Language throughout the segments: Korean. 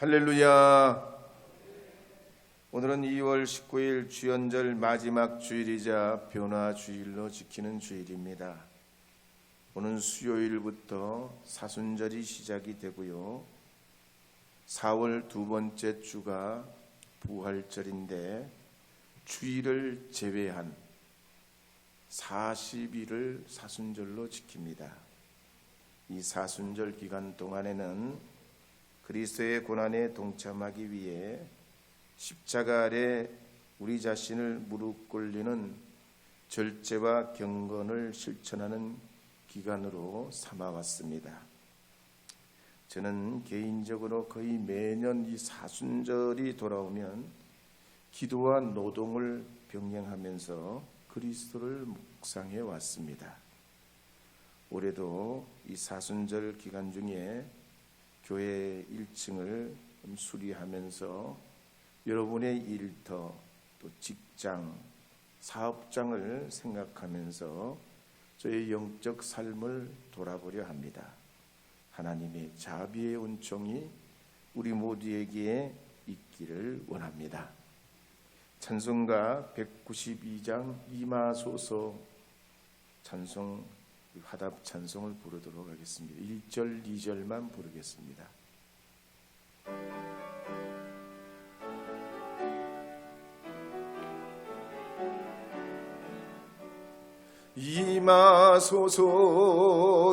할렐루야. 오늘은 2월 19일 주연절 마지막 주일이자 변화주일로 지키는 주일입니다. 오는 수요일부터 사순절이 시작이 되고요. 4월 두 번째 주가 부활절인데 주일을 제외한 40일을 사순절로 지킵니다. 이 사순절 기간 동안에는 그리스도의 고난에 동참하기 위해 십자가 아래 우리 자신을 무릎 꿇리는 절제와 경건을 실천하는 기간으로 삼아왔습니다. 저는 개인적으로 거의 매년 이 사순절이 돌아오면 기도와 노동을 병행하면서 그리스도를 묵상해 왔습니다. 올해도 이 사순절 기간 중에 교회 1층을 수리하면서 여러분의 일터, 또 직장, 사업장을 생각하면서 저의 영적 삶을 돌아보려 합니다. 하나님의 자비의 은총이 우리 모두에게 있기를 원합니다. 찬송가 192장 임하소서 찬송, 화답 찬송을 부르도록 하겠습니다. 1절, 2절만 부르겠습니다. 임하소서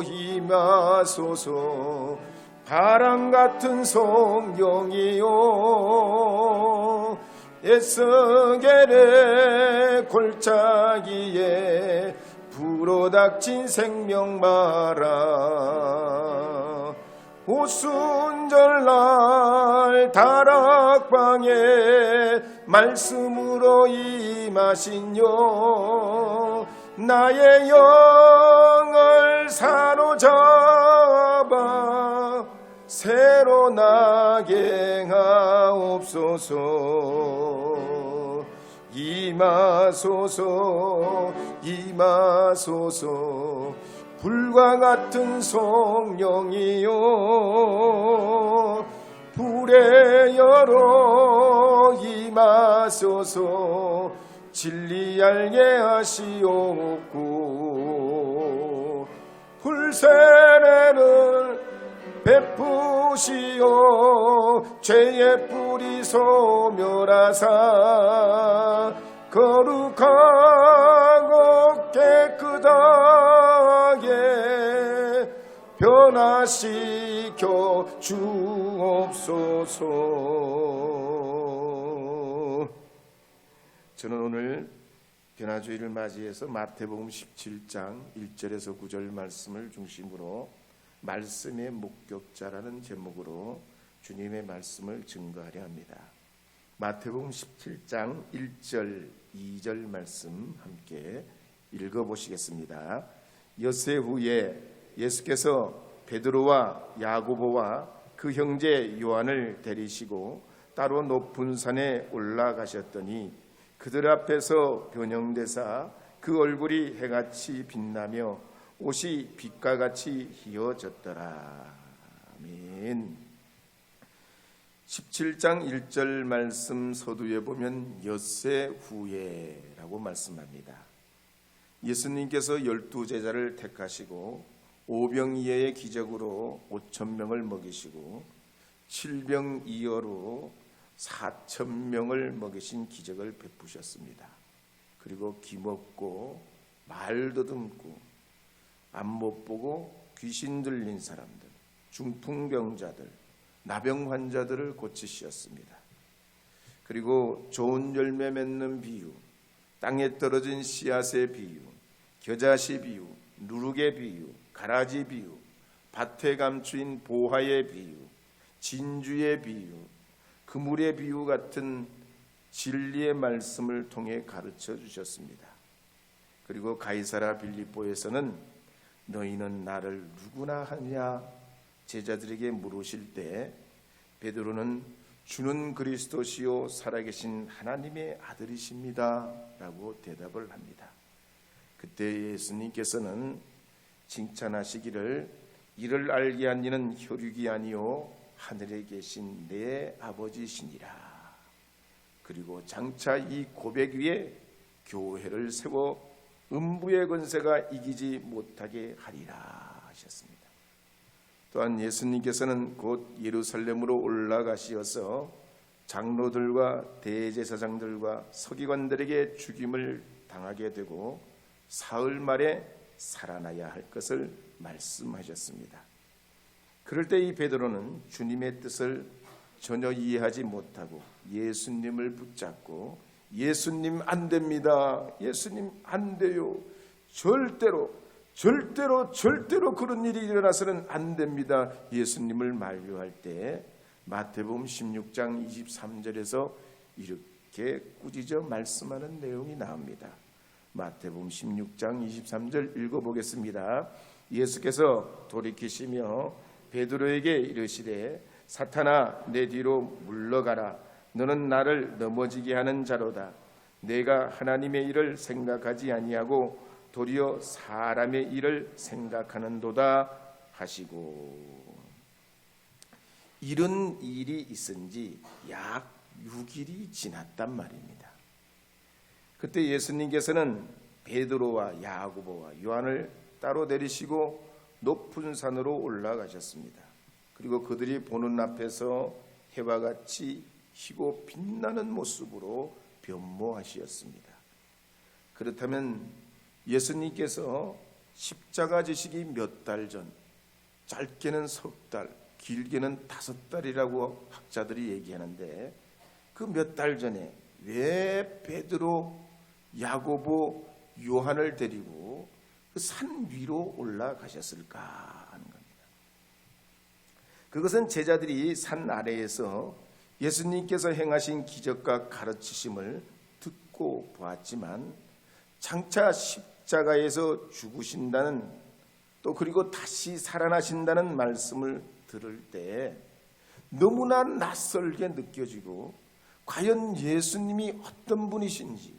임하소서 바람같은 성령이요 에스겔의 골짜기에 불어닥친 생명마라 오순절날 다락방에 말씀으로 임하신여 나의 영을 사로잡아 새로 나게 하옵소서. 임하소서 임하소서 불과 같은 성령이요 불의 열어 임하소서 진리 알게 하시옵고 불세례를 베푸시오 죄의 뿌리 소멸하사 거룩하고 깨끗하게 변화시켜 주옵소서. 저는 오늘 변화주일을 맞이해서 마태복음 17장 1절에서 9절 말씀을 중심으로 말씀의 목격자라는 제목으로 주님의 말씀을 증거하려 합니다. 마태복음 17장 1절 2절 말씀 함께 읽어보시겠습니다. 엿새 후에 예수께서 베드로와 야고보와 그 형제 요한을 데리시고 따로 높은 산에 올라가셨더니 그들 앞에서 변형되사 그 얼굴이 해같이 빛나며 옷이 빛과 같이 희어졌더라. 아멘. 17장 1절 말씀 서두에 보면 엿새 후에라고 말씀합니다. 예수님께서 12제자를 택하시고 오병이어의 기적으로 5,000명을 먹이시고 7병이어로 4,000명을 먹이신 기적을 베푸셨습니다. 그리고 기먹고 말 더듬고 앞 못 보고 귀신 들린 사람들, 중풍병자들, 나병 환자들을 고치셨습니다. 그리고 좋은 열매 맺는 비유, 땅에 떨어진 씨앗의 비유, 겨자씨 비유, 누룩의 비유, 가라지 비유, 밭에 감추인 보화의 비유, 진주의 비유, 그물의 비유 같은 진리의 말씀을 통해 가르쳐 주셨습니다. 그리고 가이사랴 빌립보에서는 너희는 나를 누구나 하냐 제자들에게 물으실 때 베드로는 주는 그리스도시요 살아계신 하나님의 아들이십니다 라고 대답을 합니다. 그때 예수님께서는 칭찬하시기를 이를 알게 한 이는 혈육이 아니요 하늘에 계신 내 아버지시니라. 그리고 장차 이 고백 위에 교회를 세워 음부의 권세가 이기지 못하게 하리라 하셨습니다. 또한 예수님께서는 곧 예루살렘으로 올라가시어서 장로들과 대제사장들과 서기관들에게 죽임을 당하게 되고 사흘 만에 살아나야 할 것을 말씀하셨습니다. 그럴 때 이 베드로는 주님의 뜻을 전혀 이해하지 못하고 예수님을 붙잡고 예수님 안 됩니다. 예수님 안 돼요. 절대로 그런 일이 일어나서는 안 됩니다. 예수님을 만류할 때 마태복음 16장 23절에서 이렇게 꾸짖어 말씀하는 내용이 나옵니다. 마태복음 16장 23절 읽어보겠습니다. 예수께서 돌이키시며 베드로에게 이르시되 사탄아 내 뒤로 물러가라. 너는 나를 넘어지게 하는 자로다. 내가 하나님의 일을 생각하지 아니하고 도리어 사람의 일을 생각하는도다 하시고. 이런 일이 있은 지 약 6일이 지났단 말입니다. 그때 예수님께서는 베드로와 야고보와 요한을 따로 내리시고 높은 산으로 올라가셨습니다. 그리고 그들이 보는 앞에서 해와 같이 희고 빛나는 모습으로 변모하셨습니다. 그렇다면 예수님께서 십자가 지시기 몇 달 전, 짧게는 석 달, 길게는 5달이라고 학자들이 얘기하는데 그 몇 달 전에 왜 베드로, 야고보, 요한을 데리고 그 산 위로 올라가셨을까 하는 겁니다. 그것은 제자들이 산 아래에서 예수님께서 행하신 기적과 가르치심을 듣고 보았지만 장차 십자가에서 죽으신다는 또 그리고 다시 살아나신다는 말씀을 들을 때 너무나 낯설게 느껴지고 과연 예수님이 어떤 분이신지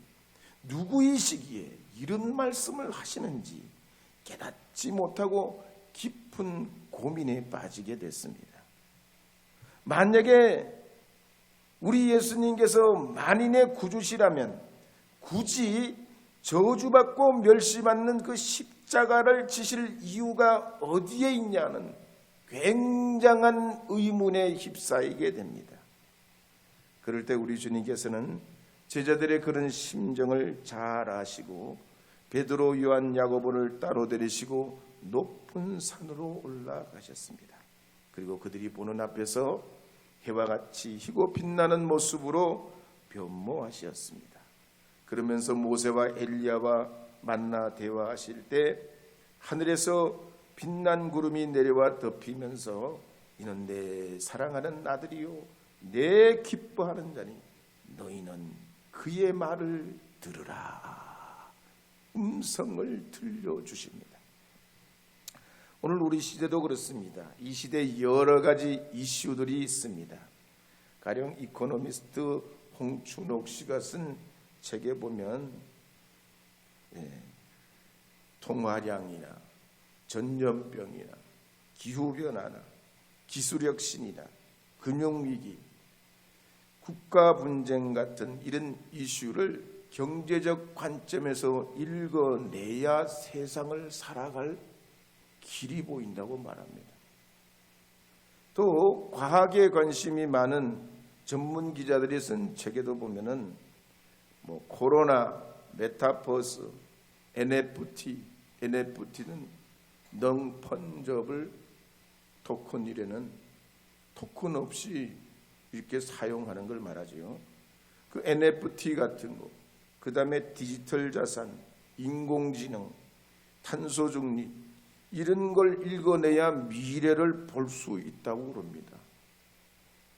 누구이시기에 이런 말씀을 하시는지 깨닫지 못하고 깊은 고민에 빠지게 됐습니다. 만약에 우리 예수님께서 만인의 구주시라면 굳이 저주받고 멸시받는 그 십자가를 지실 이유가 어디에 있냐는 굉장한 의문에 휩싸이게 됩니다. 그럴 때 우리 주님께서는 제자들의 그런 심정을 잘 아시고 베드로, 요한, 야고보를 따로 데리시고 높은 산으로 올라가셨습니다. 그리고 그들이 보는 앞에서 해와 같이 희고 빛나는 모습으로 변모하셨습니다. 그러면서 모세와 엘리야와 만나 대화하실 때 하늘에서 빛난 구름이 내려와 덮이면서 이는 내 사랑하는 아들이요 내 기뻐하는 자니 너희는 그의 말을 들으라 음성을 들려주십니다. 오늘 우리 시대도 그렇습니다. 이 시대에 여러 가지 이슈들이 있습니다. 가령 이코노미스트 홍춘옥 씨가 쓴 책에 보면 통화량이나 전염병이나 기후변화나 기술혁신이나 금융위기, 국가분쟁 같은 이런 이슈를 경제적 관점에서 읽어내야 세상을 살아갈 길이 보인다고 말합니다. 또 과학에 관심이 많은 전문 기자들이 쓴 책에도 보면은 코로나, 메타버스, NFT는 넌펀저블 토큰이라는 토큰 없이 이렇게 사용하는 걸 말하죠. 그 NFT 같은 거, 그 다음에 디지털 자산, 인공지능, 탄소 중립 이런 걸 읽어내야 미래를 볼 수 있다고 그럽니다.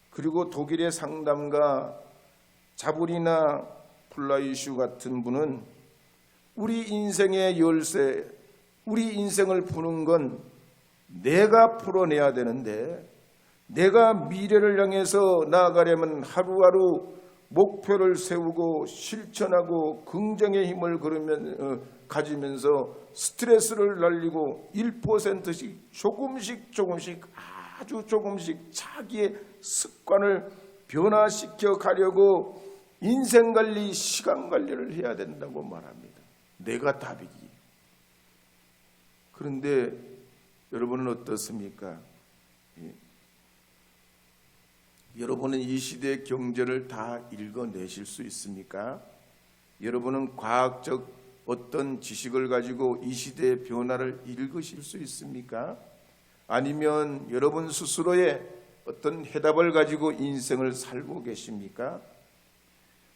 그리고 독일의 상담가 자브리나 플라이슈 같은 분은 우리 인생의 열쇠, 우리 인생을 푸는 건 내가 풀어내야 되는데 내가 미래를 향해서 나아가려면 하루하루 목표를 세우고 실천하고 긍정의 힘을 가지면서 스트레스를 날리고 1%씩 조금씩 아주 조금씩 자기의 습관을 변화시켜 가려고 인생 관리, 시간 관리를 해야 된다고 말합니다. 내가 답이기. 그런데 여러분은 어떻습니까? 여러분은 이 시대의 경제를 다 읽어내실 수 있습니까? 여러분은 과학적 어떤 지식을 가지고 이 시대의 변화를 읽으실 수 있습니까? 아니면 여러분 스스로의 어떤 해답을 가지고 인생을 살고 계십니까?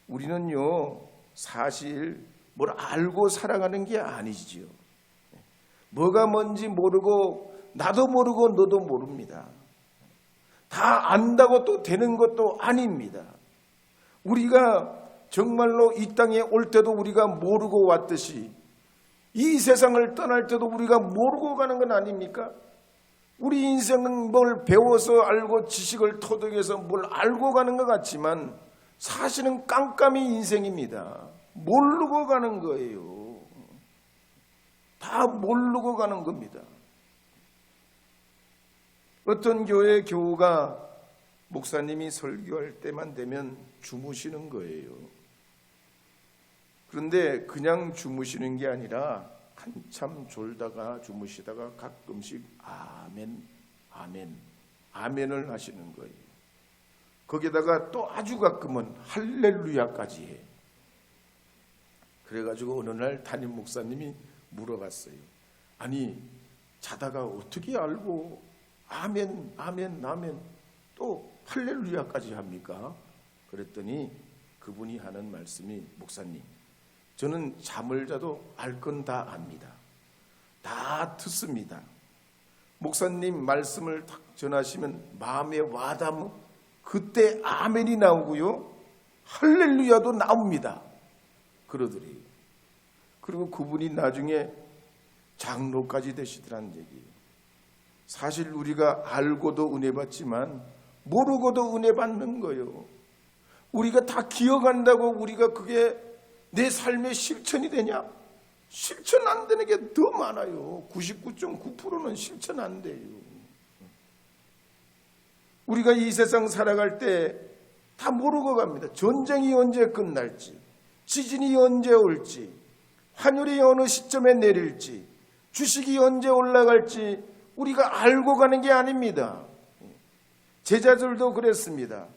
우리는요, 사실 뭘 알고 살아가는 게 아니지요. 뭐가 뭔지 모르고 나도 모르고 너도 모릅니다. 다 안다고 또 되는 것도 아닙니다. 우리가 정말로 이 땅에 올 때도 우리가 모르고 왔듯이 이 세상을 떠날 때도 우리가 모르고 가는 건 아닙니까? 우리 인생은 뭘 배워서 알고 지식을 터득해서 뭘 알고 가는 것 같지만 사실은 깜깜이 인생입니다. 모르고 가는 거예요. 다 모르고 가는 겁니다. 어떤 교회 교우가 목사님이 설교할 때만 되면 주무시는 거예요. 그런데 그냥 주무시는 게 아니라 한참 졸다가 주무시다가 가끔씩 아멘, 아멘, 아멘을 하시는 거예요. 거기다가 또 아주 가끔은 할렐루야까지 해. 그래가지고 어느 날 담임 목사님이 물어봤어요. 아니, 자다가 어떻게 알고 아멘, 아멘, 아멘 또 할렐루야까지 합니까? 그랬더니 그분이 하는 말씀이 목사님, 저는 잠을 자도 알 건 다 압니다. 다 듣습니다. 목사님 말씀을 딱 전하시면 마음에 와닿으면 그때 아멘이 나오고요. 할렐루야도 나옵니다. 그러더래요. 그리고 그분이 나중에 장로까지 되시더라는 얘기예요. 사실 우리가 알고도 은혜 받지만 모르고도 은혜 받는 거예요. 우리가 다 기억한다고 우리가 그게 내 삶의 실천이 되냐? 실천 안 되는 게 더 많아요. 99.9%는 실천 안 돼요. 우리가 이 세상 살아갈 때 다 모르고 갑니다. 전쟁이 언제 끝날지, 지진이 언제 올지, 환율이 어느 시점에 내릴지, 주식이 언제 올라갈지 우리가 알고 가는 게 아닙니다. 제자들도 그랬습니다.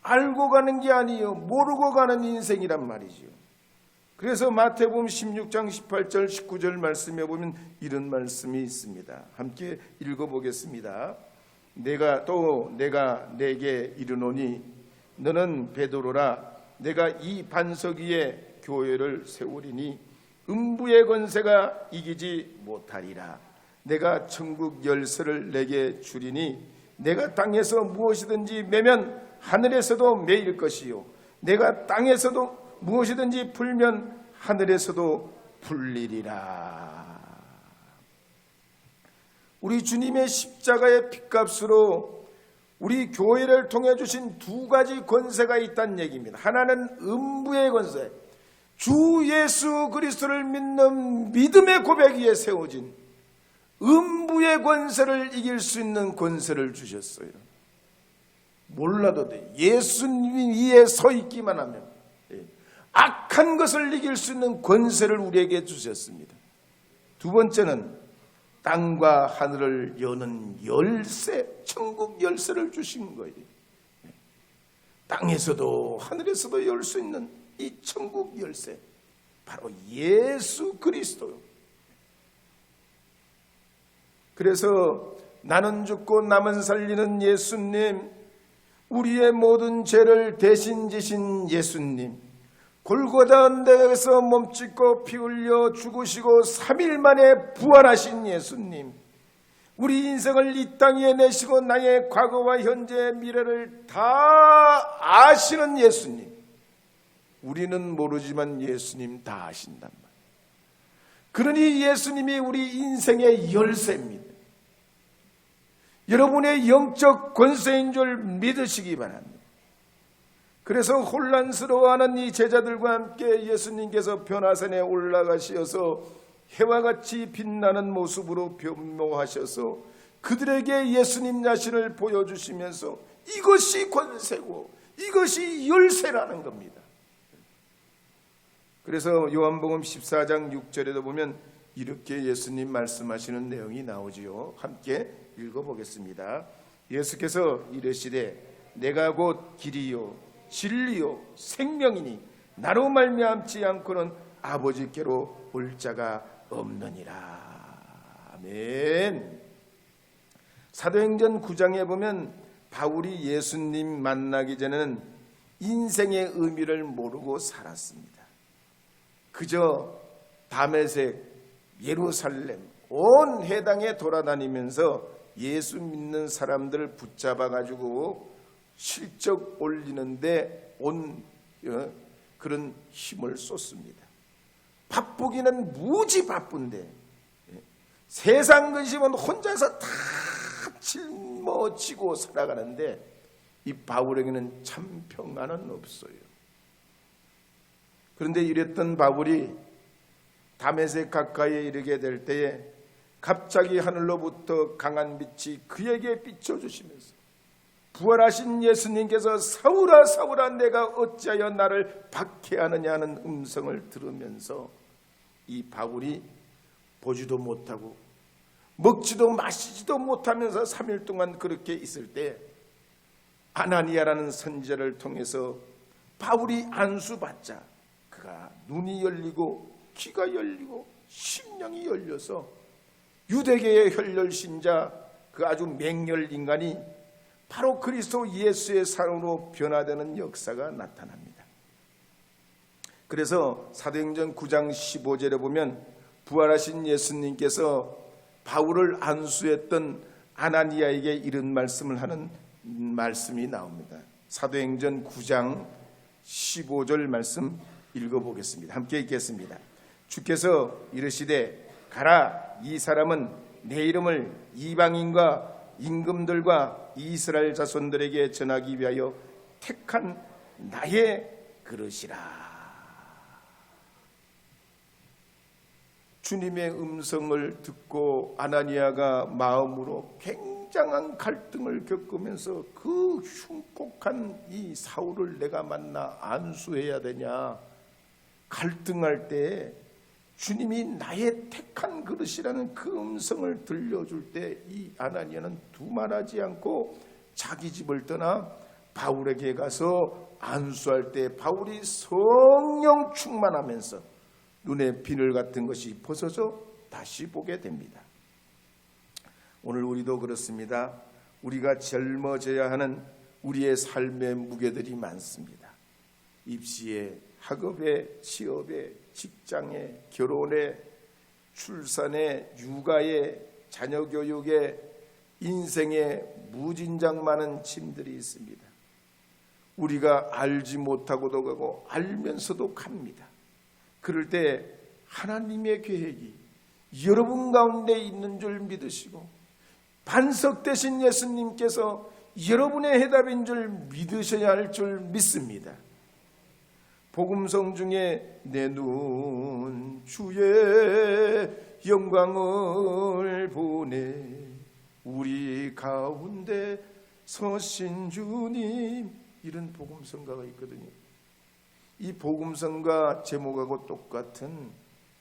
알고 가는 게 아니에요. 모르고 가는 인생이란 말이죠. 그래서 마태복음 16장 18절 19절 말씀에 보면 이런 말씀이 있습니다. 함께 읽어보겠습니다. 내가 내게 이르노니 너는 베드로라. 내가 이 반석 위에 교회를 세우리니 음부의 권세가 이기지 못하리라. 내가 천국 열쇠를 내게 주리니 내가 땅에서 무엇이든지 매면 하늘에서도 매일 것이요 내가 땅에서도 무엇이든지 풀면 하늘에서도 풀리리라. 우리 주님의 십자가의 핏값으로 우리 교회를 통해 주신 두 가지 권세가 있다는 얘기입니다. 하나는 음부의 권세, 주 예수 그리스도를 믿는 믿음의 고백 위에 세워진 음부의 권세를 이길 수 있는 권세를 주셨어요. 몰라도 돼. 예수님 위에 서 있기만 하면 악한 것을 이길 수 있는 권세를 우리에게 주셨습니다. 두 번째는 땅과 하늘을 여는 열쇠, 천국 열쇠를 주신 거예요. 땅에서도 하늘에서도 열 수 있는 이 천국 열쇠, 바로 예수 그리스도요. 그래서 나는 죽고 남은 살리는 예수님, 우리의 모든 죄를 대신 지신 예수님, 골고다 언덕에서 몸짓고 피 흘려 죽으시고 3일 만에 부활하신 예수님, 우리 인생을 이 땅에 내시고 나의 과거와 현재 미래를 다 아시는 예수님, 우리는 모르지만 예수님 다 아신단 말이에요. 그러니 예수님이 우리 인생의 열쇠입니다. 여러분의 영적 권세인 줄 믿으시기 바랍니다. 그래서 혼란스러워하는 이 제자들과 함께 예수님께서 변화산에 올라가셔서 해와 같이 빛나는 모습으로 변모하셔서 그들에게 예수님 자신을 보여주시면서 이것이 권세고 이것이 열쇠라는 겁니다. 그래서 요한복음 14장 6절에도 보면 이렇게 예수님 말씀하시는 내용이 나오지요. 함께 읽어보겠습니다. 예수께서 이르시되 내가 곧 길이요 진리요 생명이니 나로 말미암지 않고는 아버지께로 올 자가 없느니라. 아멘. 사도행전 9장에 보면 바울이 예수님 만나기 전에는 인생의 의미를 모르고 살았습니다. 그저 다메섹, 예루살렘 온 해당에 돌아다니면서 예수 믿는 사람들을 붙잡아 가지고 실적 올리는데 온 그런 힘을 쏟습니다. 바쁘기는 무지 바쁜데 세상 근심은 혼자서 다 짊어지고 살아가는데 이 바울에게는 참 평안은 없어요. 그런데 이랬던 바울이 다메섹 가까이에 이르게 될 때에 갑자기 하늘로부터 강한 빛이 그에게 비춰주시면서 부활하신 예수님께서 사울아 사울아 내가 어찌하여 나를 박해하느냐 하는 음성을 들으면서 이 바울이 보지도 못하고 먹지도 마시지도 못하면서 3일 동안 그렇게 있을 때 아나니아라는 선지자를 통해서 바울이 안수받자 그가 눈이 열리고 귀가 열리고 심령이 열려서 유대계의 혈혈신자 그 아주 맹렬 인간이 바로 그리스도 예수의 사랑으로 변화되는 역사가 나타납니다. 그래서 사도행전 9장 15절에 보면 부활하신 예수님께서 바울을 안수했던 아나니아에게 이런 말씀을 하는 말씀이 나옵니다. 사도행전 9장 15절 말씀 읽어보겠습니다. 함께 읽겠습니다. 주께서 이르시되 가라 이 사람은 내 이름을 이방인과 임금들과 이스라엘 자손들에게 전하기 위하여 택한 나의 그릇이라. 주님의 음성을 듣고 아나니아가 마음으로 굉장한 갈등을 겪으면서 그 흉폭한 이 사울을 내가 만나 안수해야 되냐 갈등할 때 주님이 나의 택한 그릇이라는 그 음성을 들려줄 때 이 아나니아는 두말하지 않고 자기 집을 떠나 바울에게 가서 안수할 때 바울이 성령 충만하면서 눈에 비늘 같은 것이 벗어져 다시 보게 됩니다. 오늘 우리도 그렇습니다. 우리가 젊어져야 하는 우리의 삶의 무게들이 많습니다. 입시에, 학업에, 취업에, 직장에, 결혼에, 출산에, 육아에, 자녀 교육에, 인생에 무진장 많은 짐들이 있습니다. 우리가 알지 못하고도 가고 알면서도 갑니다. 그럴 때 하나님의 계획이 여러분 가운데 있는 줄 믿으시고 반석되신 예수님께서 여러분의 해답인 줄 믿으셔야 할 줄 믿습니다. 복음성 중에 내 눈 주의 영광을 보네 우리 가운데 서신 주님 이런 복음성가가 있거든요. 이 복음성가 제목하고 똑같은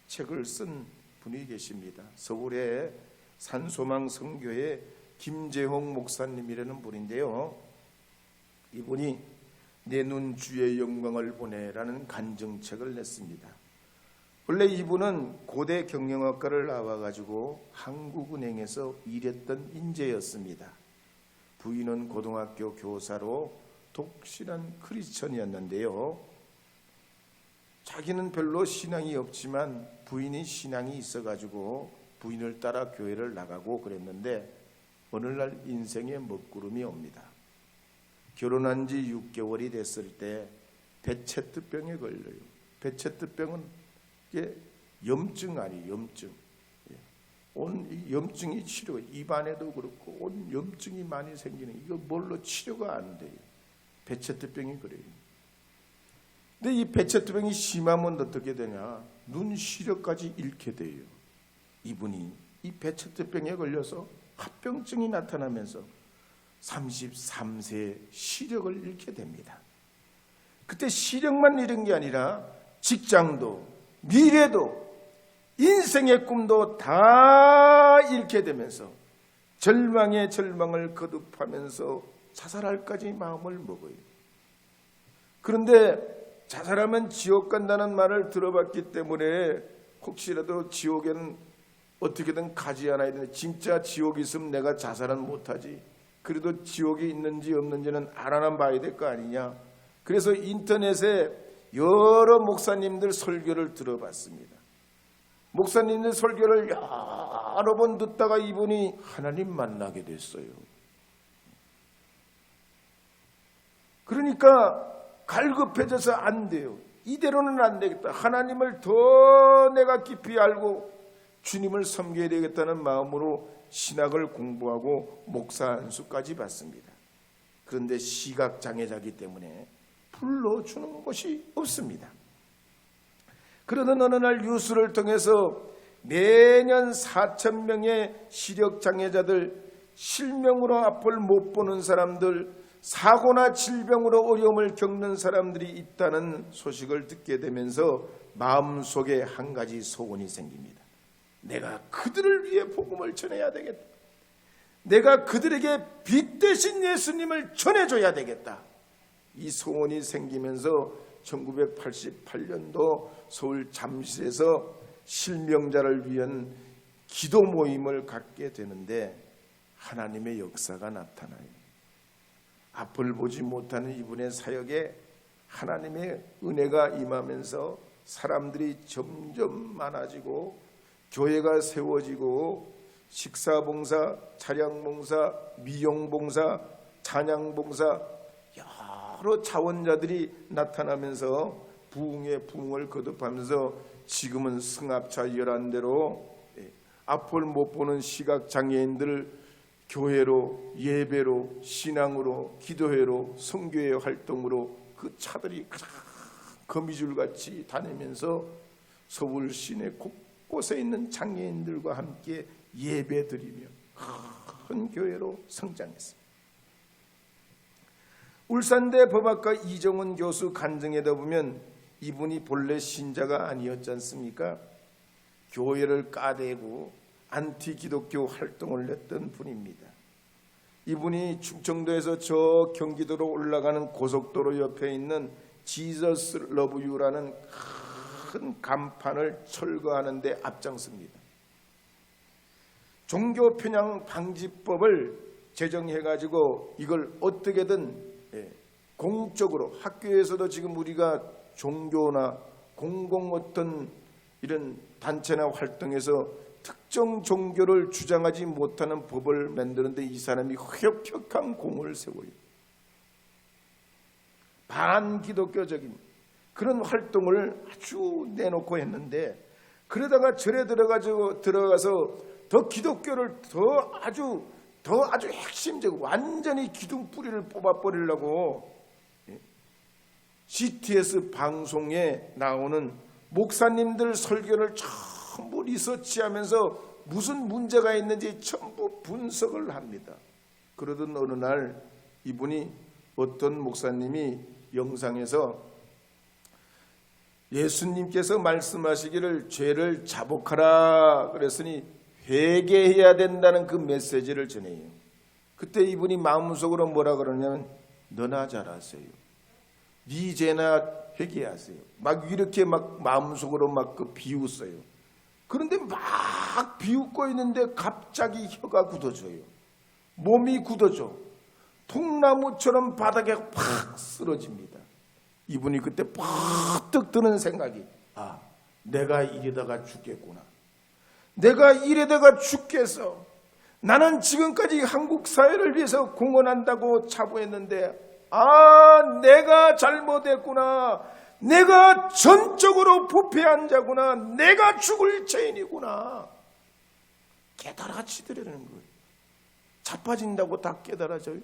책을 쓴 분이 계십니다. 서울의 산소망 성교의 김재홍 목사님이라는 분인데요. 이분이 내 눈 주의 영광을 보내라는 간증책을 냈습니다. 원래 이분은 고대 경영학과를 나와가지고 한국은행에서 일했던 인재였습니다. 부인은 고등학교 교사로 독실한 크리스천이었는데요. 자기는 별로 신앙이 없지만 부인이 신앙이 있어가지고 부인을 따라 교회를 나가고 그랬는데 어느 날 인생의 먹구름이 옵니다. 결혼한 지 6개월이 됐을 때 베체트병에 걸려요. 베체트병은 이게 염증 아니에요. 염증. 온 염증이 치료, 입안에도 그렇고 온 염증이 많이 생기는 이거 뭘로 치료가 안 돼요. 베체트병이 그래요. 근데 이 베체트병이 심하면 어떻게 되냐? 눈 시력까지 잃게 돼요. 이분이 이 베체트병에 걸려서 합병증이 나타나면서 33세에 시력을 잃게 됩니다. 그때 시력만 잃은 게 아니라 직장도, 미래도, 인생의 꿈도 다 잃게 되면서 절망에 절망을 거듭하면서 자살할까지 마음을 먹어요. 그런데 자살하면 지옥 간다는 말을 들어봤기 때문에 혹시라도 지옥에는 어떻게든 가지 않아야 되는데, 진짜 지옥이 있으면 내가 자살은 못하지, 그래도 지옥이 있는지 없는지는 알아나 봐야 될 거 아니냐. 그래서 인터넷에 여러 목사님들 설교를 들어봤습니다. 목사님들 설교를 여러 번 듣다가 이분이 하나님 만나게 됐어요. 그러니까 갈급해져서 안 돼요. 이대로는 안 되겠다. 하나님을 더 내가 깊이 알고 주님을 섬겨야 되겠다는 마음으로 신학을 공부하고 목사 안수까지 받습니다. 그런데 시각장애자이기 때문에 불러주는 곳이 없습니다. 그러던 어느 날 뉴스를 통해서 매년 4,000명의 시력장애자들, 실명으로 앞을 못 보는 사람들, 사고나 질병으로 어려움을 겪는 사람들이 있다는 소식을 듣게 되면서 마음속에 한 가지 소원이 생깁니다. 내가 그들을 위해 복음을 전해야 되겠다. 내가 그들에게 빛 대신 예수님을 전해줘야 되겠다. 이 소원이 생기면서 1988년도 서울 잠실에서 실명자를 위한 기도 모임을 갖게 되는데 하나님의 역사가 나타나요. 앞을 보지 못하는 이분의 사역에 하나님의 은혜가 임하면서 사람들이 점점 많아지고 교회가 세워지고 식사봉사, 차량봉사, 미용봉사, 찬양봉사 여러 자원자들이 나타나면서 부흥의 부흥을 거듭하면서 지금은 승합차 11대로 앞을 못 보는 시각장애인들을 교회로, 예배로, 신앙으로, 기도회로, 선교회 활동으로 그 차들이 거미줄같이 다니면서 서울 시내 곳곳에 있는 장애인들과 함께 예배드리며 큰 교회로 성장했습니다. 울산대 법학과 이정훈 교수 간증에다 보면 이분이 본래 신자가 아니었지 않습니까? 교회를 까대고 안티 기독교 활동을 했던 분입니다. 이분이 충청도에서 저 경기도로 올라가는 고속도로 옆에 있는 지저스 러브 유라는 큰 간판을 철거하는 데 앞장섭니다. 종교 편향 방지법을 제정해가지고 이걸 어떻게든 공적으로, 학교에서도 지금 우리가 종교나 공공 어떤 이런 단체나 활동에서 특정 종교를 주장하지 못하는 법을 만드는데 이 사람이 혁혁한 공을 세워요. 반기독교적인 그런 활동을 아주 내놓고 했는데, 그러다가 절에 들어가서 더 기독교를 더 아주 핵심적으로 완전히 기둥 뿌리를 뽑아버리려고 CTS 방송에 나오는 목사님들 설교를 전부 리서치하면서 무슨 문제가 있는지 전부 분석을 합니다. 그러던 어느 날 이분이 어떤 목사님이 영상에서 예수님께서 말씀하시기를 죄를 자복하라 그랬으니 회개해야 된다는 그 메시지를 전해요. 그때 이분이 마음속으로 뭐라 그러냐면 너나 잘하세요. 네 죄나 회개하세요. 막 이렇게 막 마음속으로 막 그 비웃어요. 그런데 막 비웃고 있는데 갑자기 혀가 굳어져요. 몸이 굳어져. 통나무처럼 바닥에 팍 쓰러집니다. 이분이 그때 팍 드는 생각이, 내가 이러다가 죽겠구나. 내가 이러다가 죽겠어. 나는 지금까지 한국 사회를 위해서 공헌한다고 자부했는데 내가 잘못했구나. 내가 전적으로 부패한 자구나. 내가 죽을 죄인이구나. 깨달아지더라는 거예요. 자빠진다고 다 깨달아져요?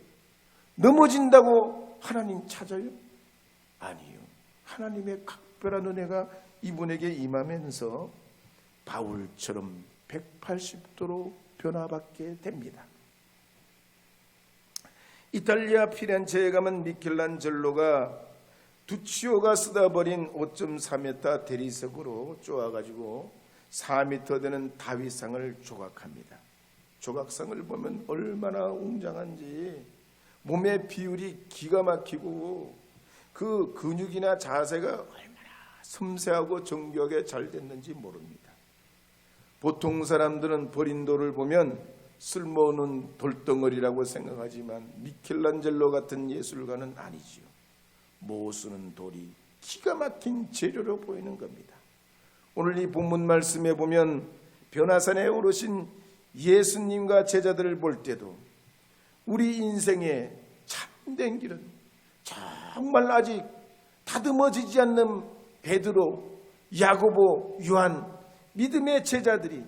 넘어진다고 하나님 찾아요? 아니요. 하나님의 각별한 은혜가 이분에게 임하면서 바울처럼 180도로 변화받게 됩니다. 이탈리아 피렌체에 가면 미켈란젤로가 두치오가 쓰다 버린 5.4m 대리석으로 쪼아가지고 4m 되는 다윗상을 조각합니다. 조각상을 보면 얼마나 웅장한지, 몸의 비율이 기가 막히고 그 근육이나 자세가 얼마나 섬세하고 정교하게 잘 됐는지 모릅니다. 보통 사람들은 버린 돌을 보면 쓸모없는 돌덩어리라고 생각하지만 미켈란젤로 같은 예술가는 아니지요. 못 쓰는 돌이 기가 막힌 재료로 보이는 겁니다. 오늘 이 본문 말씀에 보면 변화산에 오르신 예수님과 제자들을 볼 때도 우리 인생의 참된 길은 정말 아직 다듬어지지 않는 베드로, 야고보, 요한 믿음의 제자들이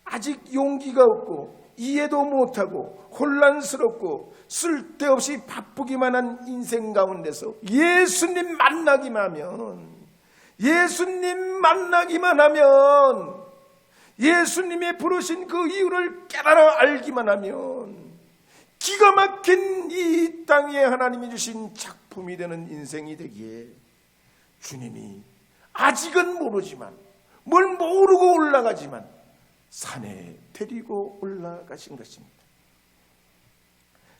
아직 용기가 없고 이해도 못하고 혼란스럽고 쓸데없이 바쁘기만 한 인생 가운데서 예수님 만나기만 하면 예수님의 부르신 그 이유를 깨달아 알기만 하면 기가 막힌 이 땅에 하나님이 주신 작품이 되는 인생이 되기에 주님이 아직은 모르지만 뭘 모르고 올라가지만 산에 데리고 올라가신 것입니다.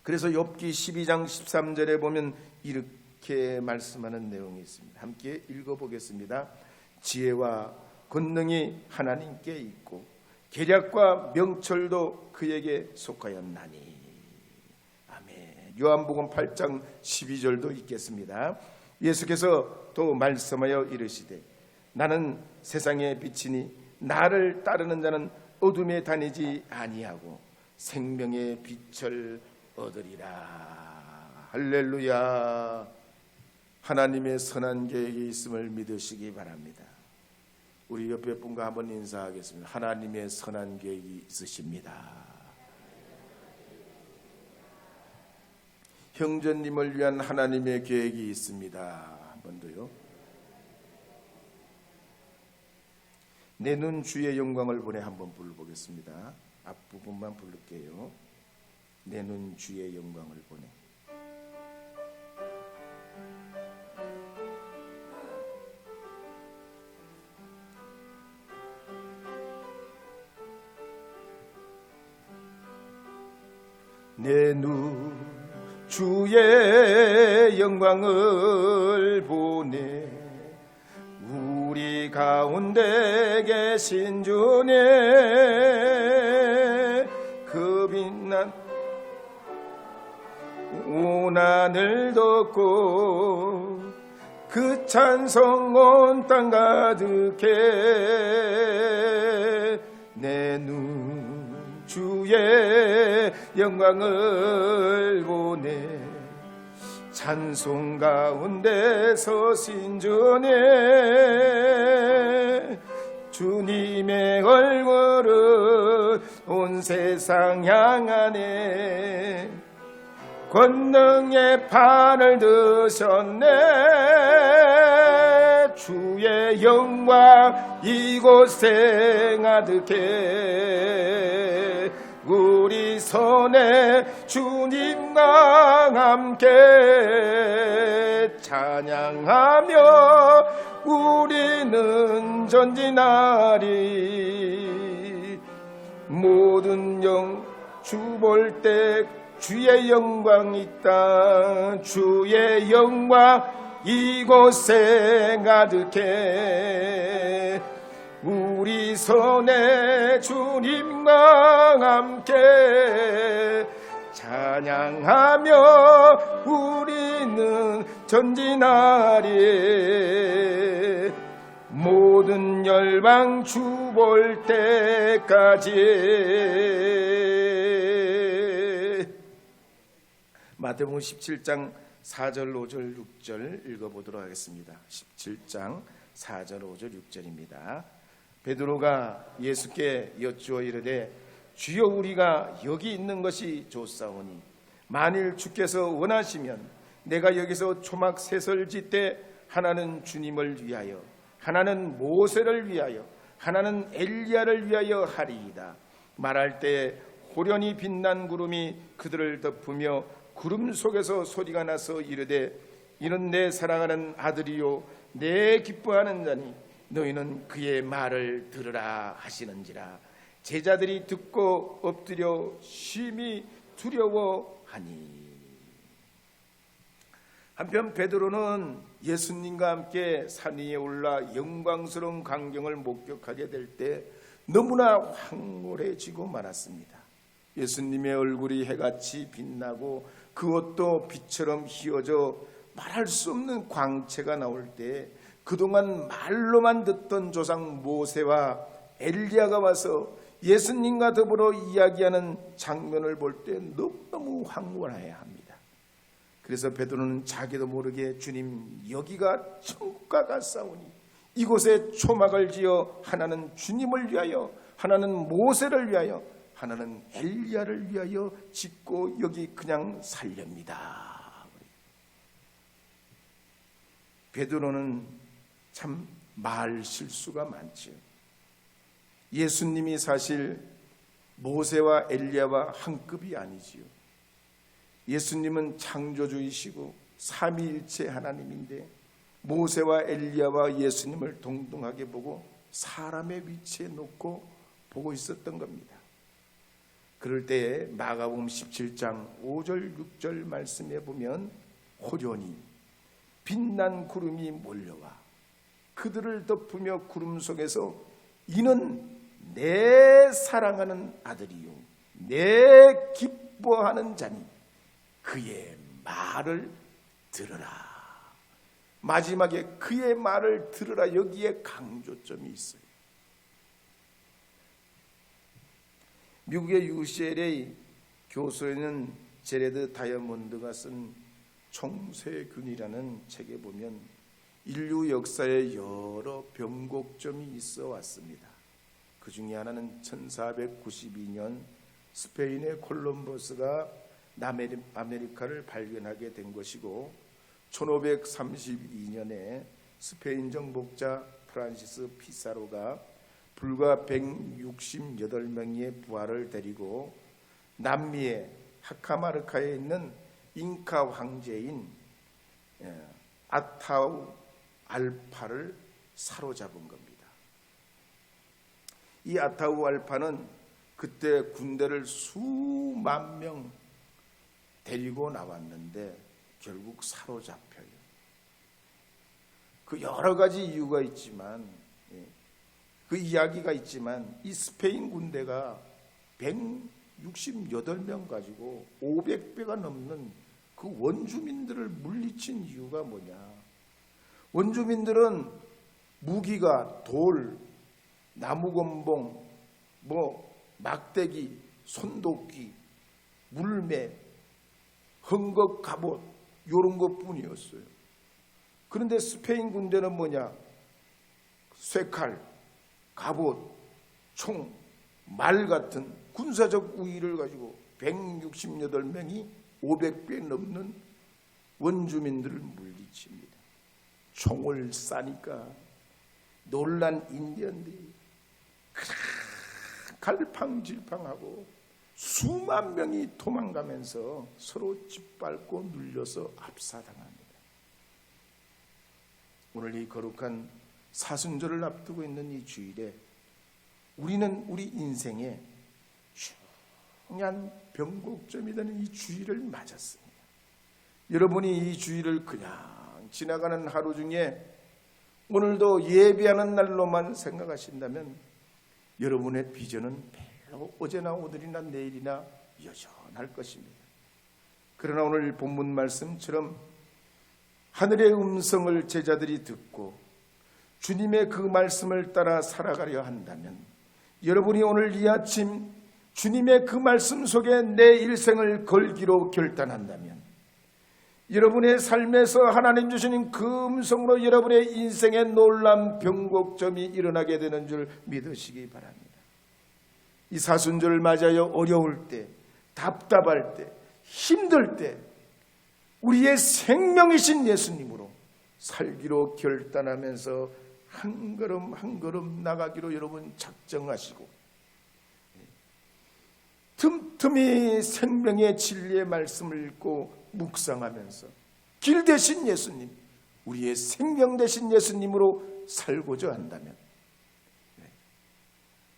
그래서 욥기 12장 13절에 보면 이렇게 말씀하는 내용이 있습니다. 함께 읽어보겠습니다. 지혜와 권능이 하나님께 있고 계략과 명철도 그에게 속하였나니. 아멘. 요한복음 8장 12절도 읽겠습니다. 예수께서 또 말씀하여 이르시되 나는 세상의 빛이니 나를 따르는 자는 어둠에 다니지 아니하고 생명의 빛을 얻으리라. 할렐루야. 하나님의 선한 계획이 있음을 믿으시기 바랍니다. 우리 옆에 분과 한번 인사하겠습니다. 하나님의 선한 계획이 있으십니다. 형제님을 위한 하나님의 계획이 있습니다. 한 번 더요. 내 눈 주의 영광을 보내 한번 불러보겠습니다. 앞부분만 부를게요. 내 눈 주의 영광을 보내. 내 눈 주의 영광을 보내. 우리 가운데 계신 주님 그 빛난 고난을 덮고 그 찬송 온 땅 가득해. 내 눈 주의 영광을 보내. 찬송 가운데 서신 주님 주님의 얼굴은 온 세상 향하네. 권능의 판을 드셨네. 주의 영광 이곳에 가득해. 우리 손에 주님과 함께 찬양하며 우리는 전진하리. 모든 영 주 볼 때 주의 영광 있다. 주의 영광 이곳에 가득해. 우리 손에 주님과 함께 찬양하며 우리는 전진하리. 모든 열방 주 볼 때까지. 마태복음 17장 4절 5절 6절 읽어보도록 하겠습니다. 17장 4절 5절 6절입니다. 베드로가 예수께 여쭈어 이르되 주여 우리가 여기 있는 것이 좋사오니 만일 주께서 원하시면 내가 여기서 초막 셋을 짓되 하나는 주님을 위하여 하나는 모세를 위하여 하나는 엘리야를 위하여 하리이다. 말할 때 호련히 빛난 구름이 그들을 덮으며 구름 속에서 소리가 나서 이르되 이는 내 사랑하는 아들이요 내 기뻐하는 자니 너희는 그의 말을 들으라 하시는지라. 제자들이 듣고 엎드려 심히 두려워하니. 한편 베드로는 예수님과 함께 산 위에 올라 영광스러운 광경을 목격하게 될 때 너무나 황홀해지고 말았습니다. 예수님의 얼굴이 해같이 빛나고 그 옷도 빛처럼 휘어져 말할 수 없는 광채가 나올 때 그동안 말로만 듣던 조상 모세와 엘리야가 와서 예수님과 더불어 이야기하는 장면을 볼 때 너무너무 황홀해야 합니다. 그래서 베드로는 자기도 모르게 주님 여기가 천국과 같사오니 이곳에 초막을 지어 하나는 주님을 위하여 하나는 모세를 위하여 하나는 엘리야를 위하여 짓고 여기 그냥 살렵니다. 베드로는 참 말 실수가 많지요. 예수님이 사실 모세와 엘리야와 한 급이 아니지요. 예수님은 창조주이시고 삼위일체 하나님인데 모세와 엘리야와 예수님을 동등하게 보고 사람의 위치에 놓고 보고 있었던 겁니다. 그럴 때에 마가복음 17장 5절 6절 말씀에 보면 호련히 빛난 구름이 몰려와 그들을 덮으며 구름 속에서 이는 내 사랑하는 아들이요 내 기뻐하는 자니 그의 말을 들으라. 마지막에 그의 말을 들으라. 여기에 강조점이 있어요. 미국의 UCLA 교수에는 제레드 다이아몬드가 쓴 총세균이라는 책에 보면 인류 역사에 여러 변곡점이 있어 왔습니다. 그 중에 하나는 1492년 스페인의 콜럼버스가 남아메리카를 발견하게 된 것이고 1532년에 스페인 정복자 프란시스 피사로가 불과 168명의 부하를 데리고 남미의 하카마르카에 있는 잉카 황제인 아타우 알파를 사로잡은 겁니다. 이 아타우 알파는 그때 군대를 수만 명 데리고 나왔는데 결국 사로잡혀요. 그 여러 가지 이유가 있지만 그 이야기가 있지만 이 스페인 군대가 168명 가지고 500배가 넘는 그 원주민들을 물리친 이유가 뭐냐? 원주민들은 무기가 돌, 나무건봉, 막대기, 손도끼, 물매, 헝겊, 갑옷 이런 것뿐이었어요. 그런데 스페인 군대는 뭐냐? 쇠칼, 갑옷, 총, 말 같은 군사적 우위를 가지고 168명이 500배 넘는 원주민들을 물리칩니다. 총을 쏴니까 놀란 인디언들이 갈팡질팡하고 수만 명이 도망가면서 서로 짓밟고 눌려서 압사당합니다. 오늘 이 거룩한 사순절을 앞두고 있는 이 주일에 우리는 우리 인생에 중요한 변곡점이 되는 이 주일을 맞았습니다. 여러분이 이 주일을 그냥 지나가는 하루 중에 오늘도 예배하는 날로만 생각하신다면 여러분의 비전은 별로 어제나 오늘이나 내일이나 여전할 것입니다. 그러나 오늘 본문 말씀처럼 하늘의 음성을 제자들이 듣고 주님의 그 말씀을 따라 살아가려 한다면 여러분이 오늘 이 아침 주님의 그 말씀 속에 내 일생을 걸기로 결단한다면 여러분의 삶에서 하나님 주시는 그 음성으로 여러분의 인생에 놀라운 변곡점이 일어나게 되는 줄 믿으시기 바랍니다. 이 사순절을 맞아요. 어려울 때, 답답할 때, 힘들 때 우리의 생명이신 예수님으로 살기로 결단하면서 한 걸음 한 걸음 나가기로 여러분 작정하시고 틈틈이 생명의 진리의 말씀을 읽고 묵상하면서 길 대신 예수님, 우리의 생명 대신 예수님으로 살고자 한다면,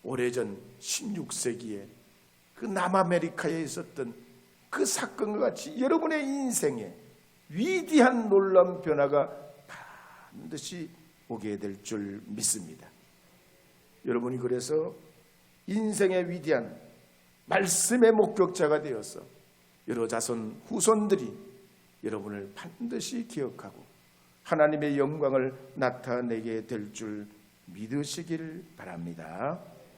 오래전 16세기에 그 남아메리카에 있었던 그 사건과 같이 여러분의 인생에 위대한 놀라운 변화가 반드시 오게 될 줄 믿습니다. 여러분이 그래서 인생의 위대한 말씀의 목격자가 되어서 여러 자손 후손들이 여러분을 반드시 기억하고 하나님의 영광을 나타내게 될 줄 믿으시길 바랍니다.